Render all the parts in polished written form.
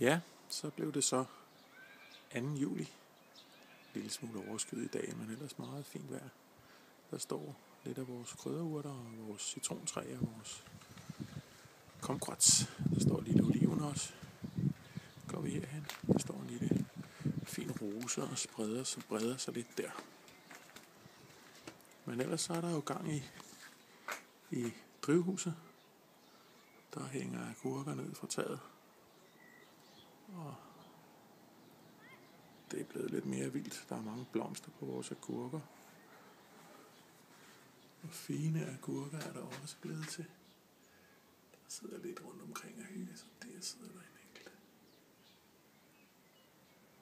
Ja, så blev det så 2. juli. En lille smule overskyet i dag, men ellers meget fint vejr. Der står lidt af vores krydderurter og vores citrontræ og vores kumquats. Der står en lille oliven også. Går vi herhen. Der står en lille fin rose og breder sig lidt der. Men ellers så er der jo gang i drivhuset. Der hænger agurker ned fra taget. Og det er blevet lidt mere vildt. Der er mange blomster på vores agurker. Og fine agurker er der også blevet til. Der sidder lidt rundt omkring og hygge, så der sidder der en enkelt.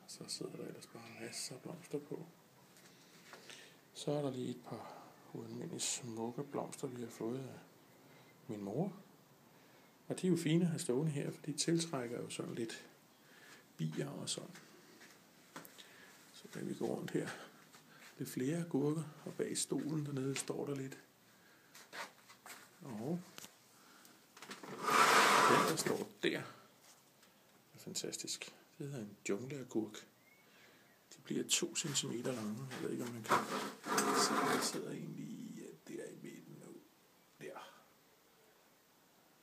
Og så sidder der ellers bare masser af blomster på. Så er der lige et par ualmindeligt smukke blomster, vi har fået af min mor. Og de er jo fine at have stående her, for de tiltrækker jo sådan lidt bier og sådan. Så kan vi gå rundt her. Lidt flere agurker, og bag stolen dernede står der lidt. Og den, der står der, er fantastisk. Det hedder en jungleagurk. De bliver 2 cm lange. Jeg ved ikke, om man kan se, der sidder en lige der i midten nu. Der.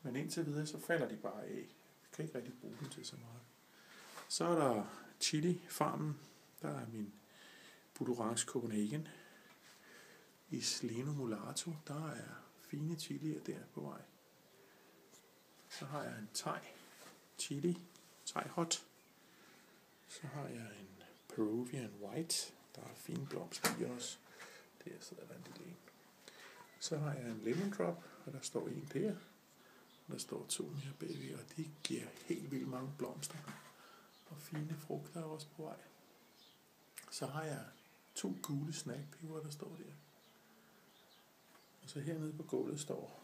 Men indtil videre, så falder de bare af. Vi kan ikke rigtig bruge dem til så meget. Så er der chili-farmen. Der er min Budorance Copenhagen. Isleno Mulato. Der er fine chilier der på vej. Så har jeg en thai chili. Thai hot. Så har jeg en Peruvian white. Der er fine blomster i også. Der sidder der en lille en. Så har jeg en lemon drop, og der står en der. Og der står 2 mere bagved, og de giver helt vildt mange blomster. Og fine frugter er også på vej. Så har jeg 2 gule snackpeber, der står der. Og så hernede på gulvet står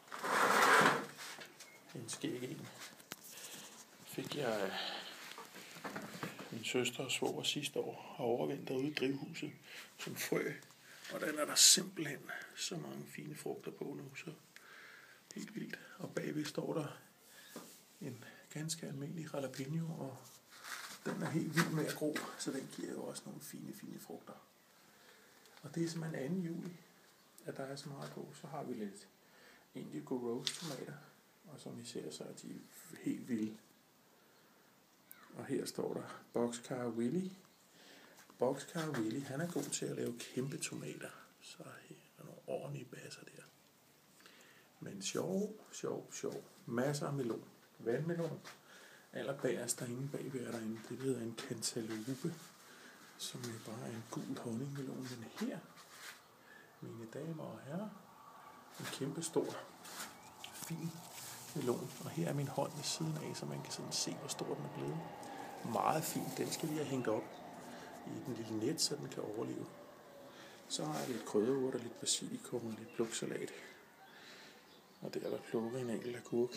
en skæg en. Fik jeg min søster og svoger sidste år og overvintret ude i drivhuset som frø. Og den er der simpelthen så mange fine frugter på nu, så helt vildt. Og bagved står der en ganske almindelig jalapeno, og den er helt vild med at gro, så den giver jo også nogle fine frugter. Og det er simpelthen 2. juli, at der er så meget på. Så har vi lidt indigo rose tomater, og som I ser, så er de helt vilde. Og her står der Boxcar Willy. Boxcar Willy, han er god til at lave kæmpe tomater. Så her er nogle ordentlige basser der. Men sjov. Masser af melon. Vandmelon. Allerbagerst derinde bagved er der en, det hedder en cantaloupe, som er bare en gul honningmelon. Men her, mine damer og herrer, en kæmpe stor, fin melon. Og her er min hånd ved siden af, så man kan sådan se, hvor stor den er blevet. Meget fin. Den skal vi have hængt op i den lille net, så den kan overleve. Så har jeg lidt krydderurter, lidt basilikum og lidt pluksalat. Og der er der plukket en enkelt agurk.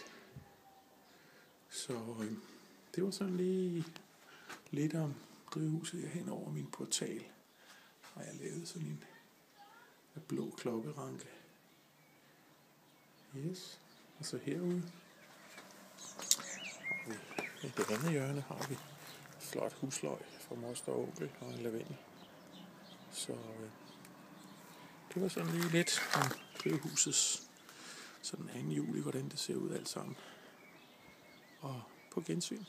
Så det var sådan lige lidt om drivhuset. Jeg hen over min portal har jeg lavet sådan en blå klokkeranke. Yes. Og så herude har vi i det andet hjørne har vi flot husløg fra moster og onkel og en lavendel. Så det var sådan lige lidt om drivhusets sådan 2. juli, hvordan det ser ud alt sammen. Og på gensyn.